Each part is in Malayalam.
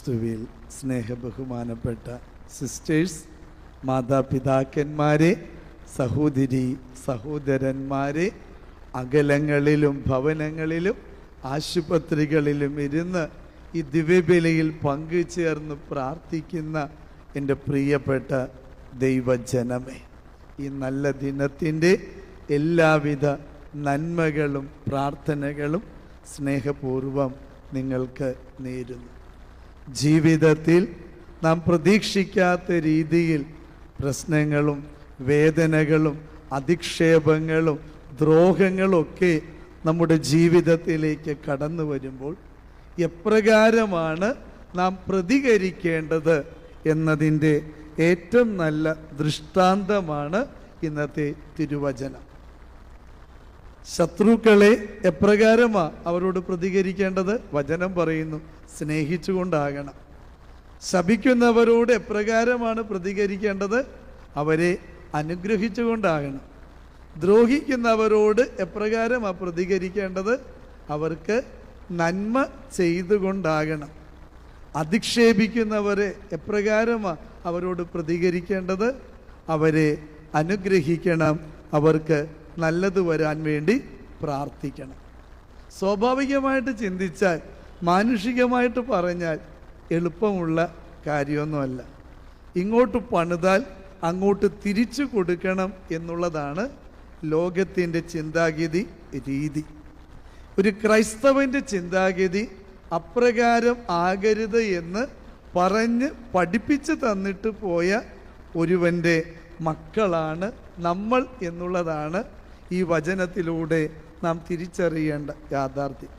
ക്രിസ്തുവിൽ സ്നേഹബഹുമാനപ്പെട്ട സിസ്റ്റേഴ്സ്, മാതാപിതാക്കന്മാരെ, സഹോദരി സഹോദരന്മാരെ, അകലങ്ങളിലും ഭവനങ്ങളിലും ആശുപത്രികളിലും ഇരുന്ന് ഈ ദിവ്യബലിയിൽ പങ്കുചേർന്ന് പ്രാർത്ഥിക്കുന്ന എൻ്റെ പ്രിയപ്പെട്ട ദൈവജനമേ, ഈ നല്ല ദിനത്തിൻ്റെ എല്ലാവിധ നന്മകളും പ്രാർത്ഥനകളും സ്നേഹപൂർവം നിങ്ങൾക്ക് നേരുന്നു. ജീവിതത്തിൽ നാം പ്രതീക്ഷിക്കാത്ത രീതിയിൽ പ്രശ്നങ്ങളും വേദനകളും അധിക്ഷേപങ്ങളും ദ്രോഹങ്ങളൊക്കെ നമ്മുടെ ജീവിതത്തിലേക്ക് കടന്നു വരുമ്പോൾ എപ്രകാരമാണ് നാം പ്രതികരിക്കേണ്ടത് എന്നതിൻ്റെ ഏറ്റവും നല്ല ദൃഷ്ടാന്തമാണ് ഇന്നത്തെ തിരുവചനം. ശത്രുക്കളെ എപ്രകാരമാണ് അവരോട് പ്രതികരിക്കേണ്ടത്? വചനം പറയുന്നു, സ്നേഹിച്ചുകൊണ്ടാകണം. ശപിക്കുന്നവരോട് എപ്രകാരമാണ് പ്രതികരിക്കേണ്ടത്? അവരെ അനുഗ്രഹിച്ചുകൊണ്ടാകണം. ദ്രോഹിക്കുന്നവരോട് എപ്രകാരമാണ് പ്രതികരിക്കേണ്ടത്? അവർക്ക് നന്മ ചെയ്തുകൊണ്ടാകണം. അധിക്ഷേപിക്കുന്നവരെ എപ്രകാരമാണ് അവരോട് പ്രതികരിക്കേണ്ടത്? അവരെ അനുഗ്രഹിക്കണം, അവർക്ക് നല്ലത് വരാൻ വേണ്ടി പ്രാർത്ഥിക്കണം. സ്വാഭാവികമായിട്ട് ചിന്തിച്ചാൽ, മാനുഷികമായിട്ട് പറഞ്ഞാൽ എളുപ്പമുള്ള കാര്യമൊന്നുമല്ല. ഇങ്ങോട്ട് പണിതാൽ അങ്ങോട്ട് തിരിച്ചു കൊടുക്കണം എന്നുള്ളതാണ് ലോകത്തിൻ്റെ ചിന്താഗതി രീതി. ഒരു ക്രൈസ്തവൻ്റെ ചിന്താഗതി അപ്രകാരം ആകരുത് എന്ന് പറഞ്ഞ് പഠിപ്പിച്ച് തന്നിട്ട് പോയ ഒരുവൻ്റെ മക്കളാണ് നമ്മൾ എന്നുള്ളതാണ് ഈ വചനത്തിലൂടെ നാം തിരിച്ചറിയേണ്ട യാഥാർത്ഥ്യം.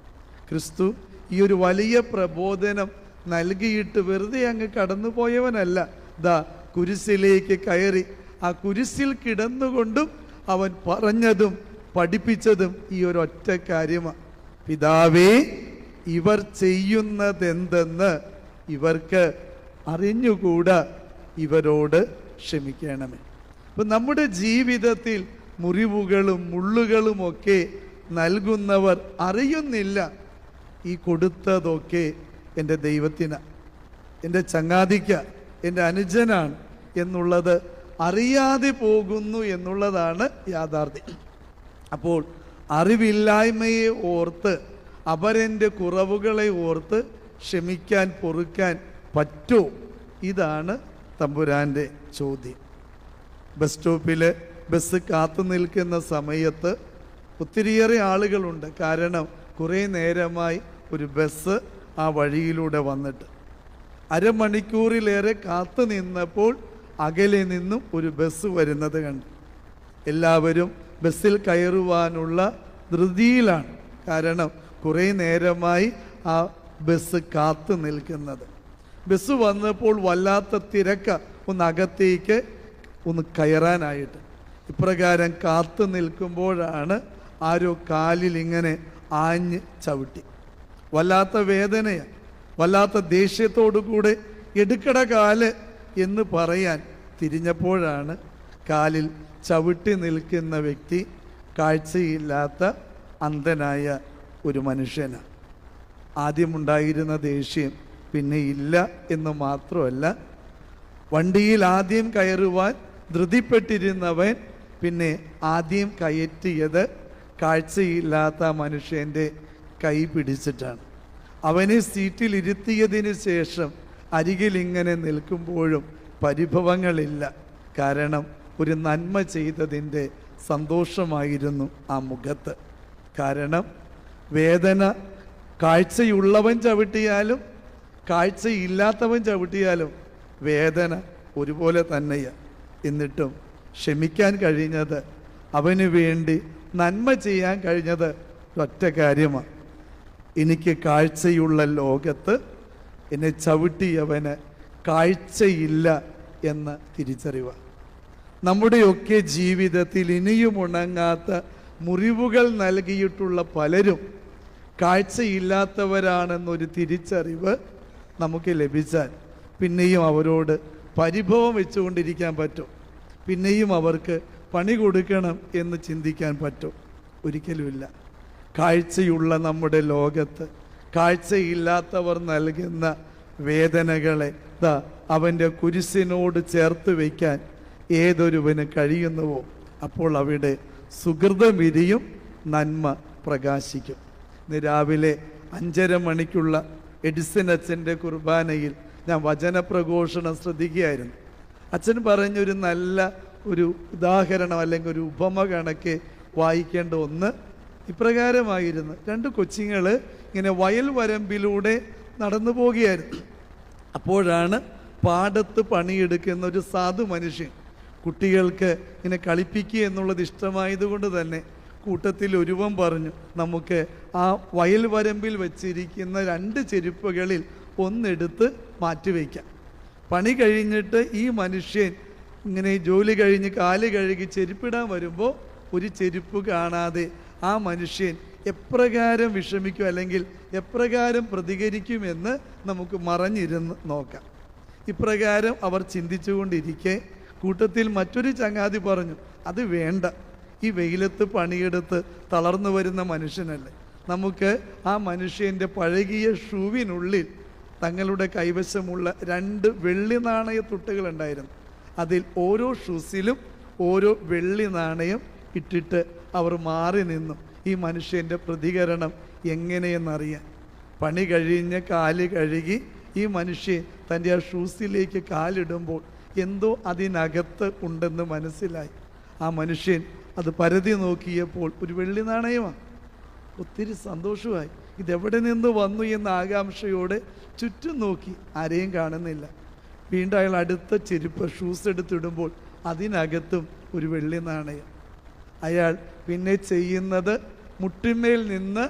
ക്രിസ്തു ഈ ഒരു വലിയ പ്രബോധനം നൽകിയിട്ട് വെറുതെ അങ്ങ് കടന്നു പോയവനല്ല. ദാ കുരിശിലേക്ക് കയറി ആ കുരിശിൽ കിടന്നുകൊണ്ടും അവൻ പറഞ്ഞതും പഠിപ്പിച്ചതും ഈ ഒരൊറ്റ കാര്യമാണ്: പിതാവേ, ഇവർ ചെയ്യുന്നതെന്തെന്ന് ഇവർക്ക് അറിഞ്ഞുകൂടാ, ഇവരോട് ക്ഷമിക്കണമേ. അപ്പം നമ്മുടെ ജീവിതത്തിൽ മുറിവുകളും മുള്ളുകളുമൊക്കെ നൽകുന്നവർ അറിയുന്നില്ല ഈ കൊടുത്തതൊക്കെ എൻ്റെ ദൈവത്തിനാണ്, എൻ്റെ ചങ്ങാതിക്ക, എൻ്റെ അനുജനാണ് എന്നുള്ളത് അറിയാതെ പോകുന്നു എന്നുള്ളതാണ് യാഥാർത്ഥ്യം. അപ്പോൾ അറിവില്ലായ്മയെ ഓർത്ത്, അപരൻ്റെ കുറവുകളെ ഓർത്ത് ക്ഷമിക്കാൻ പൊറുക്കാൻ പറ്റുമോ? ഇതാണ് തമ്പുരാൻ്റെ ചോദ്യം. ബസ് സ്റ്റോപ്പിൽ ബസ് കാത്തു നിൽക്കുന്ന സമയത്ത് ഒത്തിരിയേറെ ആളുകളുണ്ട്. കാരണം കുറേ നേരമായി ഒരു ബസ് ആ വഴിയിലൂടെ വന്നിട്ട് അരമണിക്കൂറിലേറെ കാത്തു നിന്നപ്പോൾ അകലെ നിന്നും ഒരു ബസ് വരുന്നത് കണ്ടു. എല്ലാവരും ബസ്സിൽ കയറുവാനുള്ള ധൃതിയിലാണ്. കാരണം കുറേ നേരമായി ആ ബസ് കാത്തു നിൽക്കുന്നത്. ബസ് വന്നപ്പോൾ വല്ലാത്ത തിരക്ക, ഒന്ന് അകത്തേക്ക് ഒന്ന് കയറാനായിട്ട്. ഇപ്രകാരം കാത്തു നിൽക്കുമ്പോഴാണ് ആരോ കാലിൽ ഇങ്ങനെ ആഞ്ഞ് ചവിട്ടി. വല്ലാത്ത വേദനയാണ്, വല്ലാത്ത ദേഷ്യത്തോടു കൂടെ എടുക്കട കാല് എന്ന് പറയാൻ തിരിഞ്ഞപ്പോഴാണ് കാലിൽ ചവിട്ടി നിൽക്കുന്ന വ്യക്തി കാഴ്ചയില്ലാത്ത അന്ധനായ ഒരു മനുഷ്യനാണ്. ആദ്യമുണ്ടായിരുന്ന ദേഷ്യം പിന്നെ ഇല്ല എന്ന് മാത്രമല്ല, വണ്ടിയിൽ ആദ്യം കയറുവാൻ ധൃതിപ്പെട്ടിരുന്നവൻ പിന്നെ ആദ്യം കയറ്റിയത് കാഴ്ചയില്ലാത്ത മനുഷ്യൻ്റെ കൈ പിടിച്ചിട്ടാണ്. അവനെ സീറ്റിൽ ഇരുത്തിയതിന് ശേഷം അരികിൽ ഇങ്ങനെ നിൽക്കുമ്പോഴും പരിഭവങ്ങളില്ല. കാരണം ഒരു നന്മ ചെയ്തതിൻ്റെ സന്തോഷമായിരുന്നു ആ മുഖത്ത്. കാരണം വേദന കാഴ്ചയുള്ളവൻ ചവിട്ടിയാലും കാഴ്ചയില്ലാത്തവൻ ചവിട്ടിയാലും വേദന ഒരുപോലെ തന്നെയാണ്. എന്നിട്ടും ക്ഷമിക്കാൻ കഴിഞ്ഞത്, അവന് വേണ്ടി നന്മ ചെയ്യാൻ കഴിഞ്ഞത് ഒറ്റ കാര്യമാണ്: എനിക്ക് കാഴ്ചയുള്ള ലോകത്ത് എന്നെ ചവിട്ടിയവന് കാഴ്ചയില്ല എന്ന തിരിച്ചറിവ്. നമ്മുടെയൊക്കെ ജീവിതത്തിൽ ഇനിയും ഉണങ്ങാത്ത മുറിവുകൾ നൽകിയിട്ടുള്ള പലരും കാഴ്ചയില്ലാത്തവരാണെന്നൊരു തിരിച്ചറിവ് നമുക്ക് ലഭിച്ചാൽ പിന്നെയും അവരോട് പരിഭവം വെച്ചുകൊണ്ടിരിക്കാൻ പറ്റും? പിന്നെയും അവർക്ക് പണി കൊടുക്കണം എന്ന് ചിന്തിക്കാൻ പറ്റും? ഒരിക്കലുമില്ല. കാഴ്ചയുള്ള നമ്മുടെ ലോകത്ത് കാഴ്ചയില്ലാത്തവർ നൽകുന്ന വേദനകളെ അവൻ്റെ കുരിശിനോട് ചേർത്ത് വയ്ക്കാൻ ഏതൊരുവന് കഴിയുന്നുവോ അപ്പോൾ അവിടെ സുഹൃതം വിരിയും, നന്മ പ്രകാശിക്കും. ഇന്ന് രാവിലെ 5:30 മണിക്കുള്ള എഡിസൺ അച്ഛൻ്റെ കുർബാനയിൽ ഞാൻ വചനപ്രഘോഷണം ശ്രദ്ധിക്കുകയായിരുന്നു. അച്ഛൻ പറഞ്ഞൊരു നല്ല ഒരു ഉദാഹരണം അല്ലെങ്കിൽ ഒരു ഉപമ കണക്കെ വായിക്കേണ്ട ഒന്ന് ഇപ്രകാരമായിരുന്നു. 2 കൊച്ചുങ്ങൾ ഇങ്ങനെ വയൽ വരമ്പിലൂടെ നടന്നു പോവുകയായിരുന്നു. അപ്പോഴാണ് പാടത്ത് പണിയെടുക്കുന്ന ഒരു സാധു മനുഷ്യൻ കുട്ടികൾക്ക് ഇങ്ങനെ കളിപ്പിക്കുക എന്നുള്ളത് ഇഷ്ടമായതുകൊണ്ട് തന്നെ കൂട്ടത്തിൽ ഒരുവൻ പറഞ്ഞു, നമുക്ക് ആ വയൽ വരമ്പിൽ വെച്ചിരിക്കുന്ന 2 ചെരുപ്പുകളിൽ ഒന്നെടുത്ത് മാറ്റിവെക്കാം. പണി കഴിഞ്ഞിട്ട് ഈ മനുഷ്യൻ ഇങ്ങനെ ജോലി കഴിഞ്ഞ് കാല് കഴുകി ചെരുപ്പിടാൻ വരുമ്പോൾ ഒരു ചെരുപ്പ് കാണാതെ ആ മനുഷ്യൻ എപ്രകാരം വിഷമിക്കും അല്ലെങ്കിൽ എപ്രകാരം പ്രതികരിക്കുമെന്ന് നമുക്ക് മറഞ്ഞിരുന്ന് നോക്കാം. ഇപ്രകാരം അവർ ചിന്തിച്ചുകൊണ്ടിരിക്കെ കൂട്ടത്തിൽ മറ്റൊരു ചങ്ങാതി പറഞ്ഞു, അത് വേണ്ട, ഈ വെയിലത്ത് പണിയെടുത്ത് തളർന്നു വരുന്ന മനുഷ്യനല്ലേ, നമുക്ക് ആ മനുഷ്യൻ്റെ പഴകിയ ഷൂവിനുള്ളിൽ തങ്ങളുടെ കൈവശമുള്ള 2 വെള്ളി നാണയ തുട്ടുകളുണ്ടായിരുന്നു. അതിൽ ഓരോ ഷൂസിലും ഓരോ വെള്ളി നാണയം ഇട്ടിട്ട് അവർ മാറി നിന്നു ഈ മനുഷ്യൻ്റെ പ്രതികരണം എങ്ങനെയെന്നറിയാൻ. പണി കഴിഞ്ഞ് കാല് കഴുകി ഈ മനുഷ്യൻ തൻ്റെ ആ ഷൂസിലേക്ക് കാലിടുമ്പോൾ എന്തോ അതിനകത്ത് ഉണ്ടെന്ന് മനസ്സിലായി. ആ മനുഷ്യൻ അത് പരതി നോക്കിയപ്പോൾ ഒരു വെള്ളി നാണയമാണ്. ഒത്തിരി സന്തോഷമായി. ഇതെവിടെ നിന്ന് വന്നു എന്ന ആകാംക്ഷയോടെ ചുറ്റും നോക്കി, ആരെയും കാണുന്നില്ല. വീണ്ടും അയാൾ അടുത്ത ചെരുപ്പ് ഷൂസ് എടുത്തിടുമ്പോൾ അതിനകത്തും ഒരു വെള്ളി നാണയം. അയാൾ പിന്നെ ചെയ്യുന്നത് മുട്ടിന്മേൽ നിന്ന്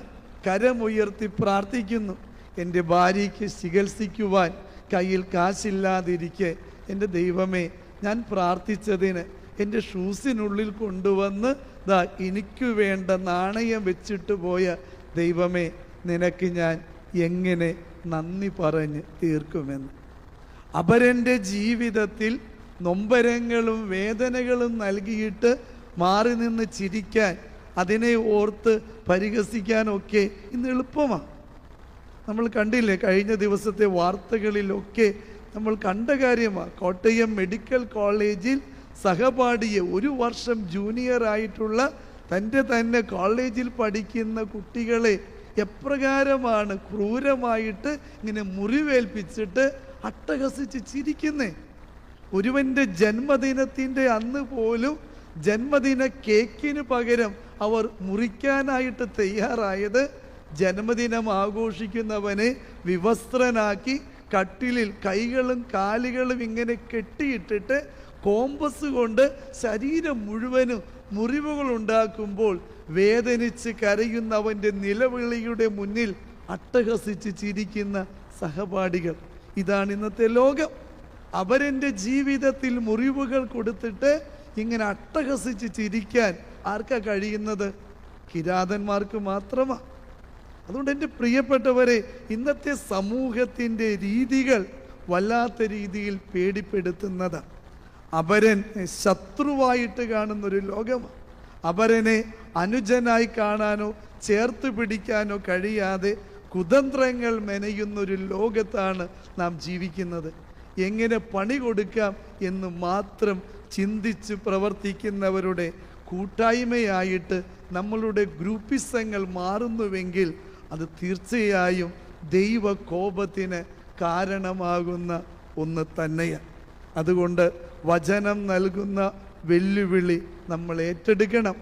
കരമുയർത്തി പ്രാർത്ഥിക്കുന്നു, എൻ്റെ ഭാര്യയ്ക്ക് ചികിത്സിക്കുവാൻ കയ്യിൽ കാശില്ലാതിരിക്കെ എൻ്റെ ദൈവമേ, ഞാൻ പ്രാർത്ഥിച്ചതിന് എൻ്റെ ഷൂസിനുള്ളിൽ കൊണ്ടുവന്ന് എനിക്ക് വേണ്ട നാണയം വെച്ചിട്ട് പോയ ദൈവമേ, നിനക്ക് ഞാൻ എങ്ങനെ നന്ദി പറഞ്ഞ് തീർക്കുമെന്ന്. അപരൻ്റെ ജീവിതത്തിൽ നൊമ്പരങ്ങളും വേദനകളും നൽകിയിട്ട് മാറി നിന്ന് ചിരിക്കാൻ, അതിനെ ഓർത്ത് പരിഹസിക്കാനൊക്കെ ഇന്ന് എളുപ്പമാണ്. നമ്മൾ കണ്ടില്ലേ, കഴിഞ്ഞ ദിവസത്തെ വാർത്തകളിലൊക്കെ നമ്മൾ കണ്ട കാര്യമാണ്. കോട്ടയം മെഡിക്കൽ കോളേജിൽ സഹപാഠിയെ 1 വർഷം ജൂനിയർ ആയിട്ടുള്ള തൻ്റെ തന്നെ കോളേജിൽ പഠിക്കുന്ന കുട്ടികളെ എപ്രകാരമാണ് ക്രൂരമായിട്ട് ഇങ്ങനെ മുറിവേൽപ്പിച്ചിട്ട് അട്ടഹസിച്ച് ചിരിക്കുന്നേ. ഒരുവൻ്റെ ജന്മദിനത്തിൻ്റെ അന്ന് പോലും ജന്മദിന കേക്കിന് പകരം അവർ മുറിക്കാനായിട്ട് തയ്യാറായത് ജന്മദിനം ആഘോഷിക്കുന്നവനെ വിവസ്ത്രനാക്കി കട്ടിലിൽ കൈകളും കാലുകളും ഇങ്ങനെ കെട്ടിയിട്ടിട്ട് കോമ്പസ് കൊണ്ട് ശരീരം മുഴുവനും മുറിവുകൾ ഉണ്ടാക്കുമ്പോൾ വേദനിച്ച് കരയുന്നവൻ്റെ നിലവിളിയുടെ മുന്നിൽ അട്ടഹസിച്ച് ചിരിക്കുന്ന സഹപാഠികൾ. ഇതാണ് ഇന്നത്തെ ലോകം. അവരെൻ്റെ ജീവിതത്തിൽ മുറിവുകൾ കൊടുത്തിട്ട് ഇങ്ങനെ അട്ടഹസിച്ച് ചിരിക്കാൻ ആർക്കാ കഴിയുന്നത്? കിരാതന്മാർക്ക് മാത്രമാണ്. അതുകൊണ്ട് എൻ്റെ പ്രിയപ്പെട്ടവരെ, ഇന്നത്തെ സമൂഹത്തിൻ്റെ രീതികൾ വല്ലാത്ത രീതിയിൽ പേടിപ്പെടുത്തുന്നതാണ്. അപരൻ ശത്രുവായിട്ട് കാണുന്നൊരു ലോകമാണ്. അപരനെ അനുജനായി കാണാനോ ചേർത്ത് പിടിക്കാനോ കഴിയാതെ കുതന്ത്രങ്ങൾ മെനയുന്നൊരു ലോകത്താണ് നാം ജീവിക്കുന്നത്. എങ്ങനെ പണി കൊടുക്കാം എന്ന് മാത്രം ചിന്തിച്ച് പ്രവർത്തിക്കുന്നവരുടെ കൂട്ടായ്മയായിട്ട് നമ്മളുടെ ഗ്രൂപ്പിസങ്ങൾ മാറുന്നുവെങ്കിൽ അത് തീർച്ചയായും ദൈവകോപത്തിന് കാരണമാകുന്ന ഒന്ന് തന്നെയാണ്. അതുകൊണ്ട് വചനം നൽകുന്ന വെല്ലുവിളി നമ്മൾ ഏറ്റെടുക്കണം.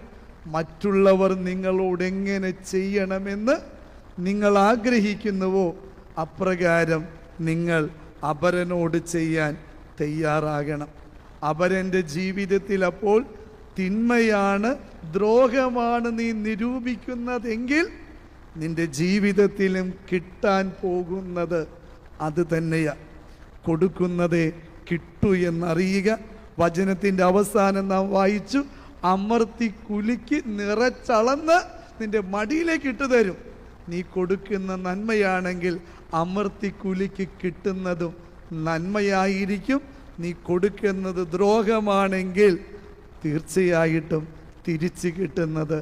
മറ്റുള്ളവർ നിങ്ങളോട് എങ്ങനെ ചെയ്യണമെന്ന് നിങ്ങൾ ആഗ്രഹിക്കുന്നുവോ അപ്രകാരം നിങ്ങൾ അപരനോട് ചെയ്യാൻ തയ്യാറാകണം. അപരൻ്റെ ജീവിതത്തിൽ അപ്പോൾ തിന്മയാണ്, ദ്രോഹമാണ് നീ നിരൂപിക്കുന്നതെങ്കിൽ നിന്റെ ജീവിതത്തിലും കിട്ടാൻ പോകുന്നത് അത് തന്നെയാണ്. കൊടുക്കുന്നതേ കിട്ടൂ എന്നറിയുക. വചനത്തിൻ്റെ അവസാനം നാം വായിച്ചു, അമർത്തി കുലുക്കി നിറച്ചളന്ന് നിന്റെ മടിയിലേക്ക് ഇട്ടു തരും. നീ കൊടുക്കുന്ന നന്മയാണെങ്കിൽ അമർത്തി കുലുക്കി കിട്ടുന്നതും നന്മയായിരിക്കും. നീ കൊടുക്കുന്നത് ദ്രോഹമാണെങ്കിൽ തീർച്ചയായിട്ടും തിരിച്ചു കിട്ടുന്നത്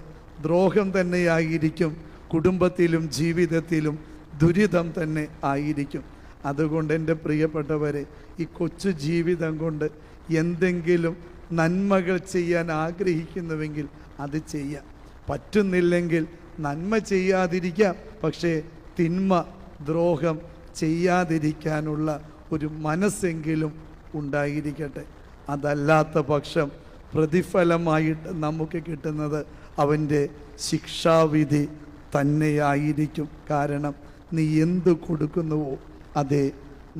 ദ്രോഹം തന്നെയായിരിക്കും. കുടുംബത്തിലും ജീവിതത്തിലും ദുരിതം തന്നെ ആയിരിക്കും. അതുകൊണ്ട് എൻ്റെ പ്രിയപ്പെട്ടവരെ, ഈ കൊച്ചു ജീവിതം കൊണ്ട് എന്തെങ്കിലും നന്മകൾ ചെയ്യാൻ ആഗ്രഹിക്കുന്നുവെങ്കിൽ അത് ചെയ്യാം. പറ്റുന്നില്ലെങ്കിൽ നന്മ ചെയ്യാതിരിക്കാം, പക്ഷേ തിന്മ, ദ്രോഹം ചെയ്യാതിരിക്കാനുള്ള ഒരു മനസ്സെങ്കിലും ഉണ്ടായിരിക്കട്ടെ. അതല്ലാത്ത പക്ഷം പ്രതിഫലമായിട്ട് നമുക്ക് കിട്ടുന്നത് അവൻ്റെ ശിക്ഷാവിധി തന്നെയായിരിക്കും. കാരണം നീ എന്തു കൊടുക്കുന്നുവോ അതേ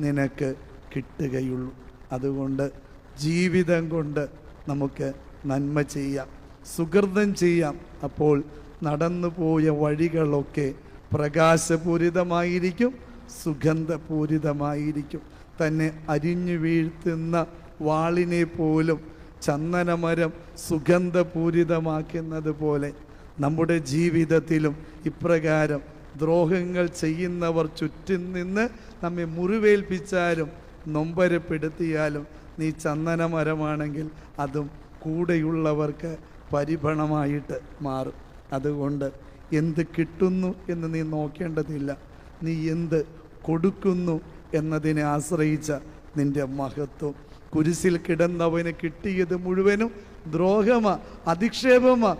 നിനക്ക് കിട്ടുകയുള്ളൂ. അതുകൊണ്ട് ജീവിതം കൊണ്ട് നമുക്ക് നന്മ ചെയ്യാം, സുഹൃതം ചെയ്യാം. അപ്പോൾ നടന്നുപോയ വഴികളൊക്കെ പ്രകാശപൂരിതമായിരിക്കും, സുഗന്ധപൂരിതമായിരിക്കും. തന്നെ അരിഞ്ഞു വീഴ്ത്തുന്ന വാളിനെ പോലും ചന്ദനമരം സുഗന്ധപൂരിതമാക്കുന്നത് പോലെ നമ്മുടെ ജീവിതത്തിലും ഇപ്രകാരം ദ്രോഹങ്ങൾ ചെയ്യുന്നവർ ചുറ്റും നിന്ന് നമ്മെ മുറിവേൽപ്പിച്ചാലും നൊമ്പരപ്പെടുത്തിയാലും നീ ചന്ദനമരമാണെങ്കിൽ അതും കൂടെയുള്ളവർക്ക് പരിഭണമായിട്ട് മാറും. അതുകൊണ്ട് എന്ത് കിട്ടുന്നു എന്ന് നീ നോക്കേണ്ടതില്ല, നീ എന്ത് കൊടുക്കുന്നു എന്നതിനെ ആശ്രയിച്ച നിന്റെ മഹത്വം. കുരിശിൽ കിടന്നവന് കിട്ടിയത് മുഴുവനും ദ്രോഹമാ, അധിക്ഷേപമാ,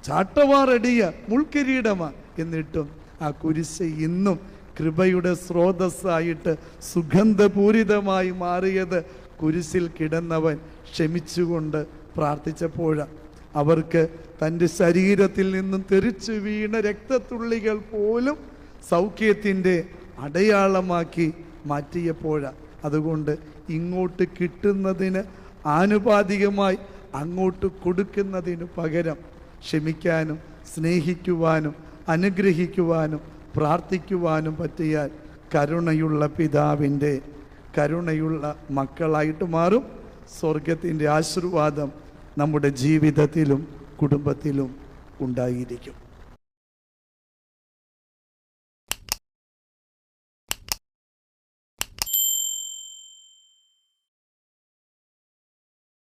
ചാട്ടവാറടിയ, മുൾക്കിരീടമാ. എന്നിട്ടും ആ കുരിശ് ഇന്നും കൃപയുടെ സ്രോതസ്സായിട്ട് സുഗന്ധപൂരിതമായി മാറിയത് കുരിശിൽ കിടന്നവൻ ക്ഷമിച്ചുകൊണ്ട് പ്രാർത്ഥിച്ചപ്പോഴാണ്. അവർക്ക് തൻ്റെ ശരീരത്തിൽ നിന്നും തെറിച്ചു വീണ രക്തത്തുള്ളികൾ പോലും സൗഖ്യത്തിൻ്റെ അടയാളമാക്കി മാറ്റിയപ്പോഴാണ്. അതുകൊണ്ട് ഇങ്ങോട്ട് കിട്ടുന്നതിന് ആനുപാതികമായി അങ്ങോട്ട് കൊടുക്കുന്നതിന് പകരം ക്ഷമിക്കാനും സ്നേഹിക്കുവാനും അനുഗ്രഹിക്കുവാനും പ്രാർത്ഥിക്കുവാനും പറ്റിയാൽ കരുണയുള്ള പിതാവിൻ്റെ കരുണയുള്ള മക്കളായിട്ട് മാറും. സ്വർഗത്തിൻ്റെ ആശീർവാദം നമ്മുടെ ജീവിതത്തിലും കുടുംബത്തിലും ഉണ്ടായിരിക്കും.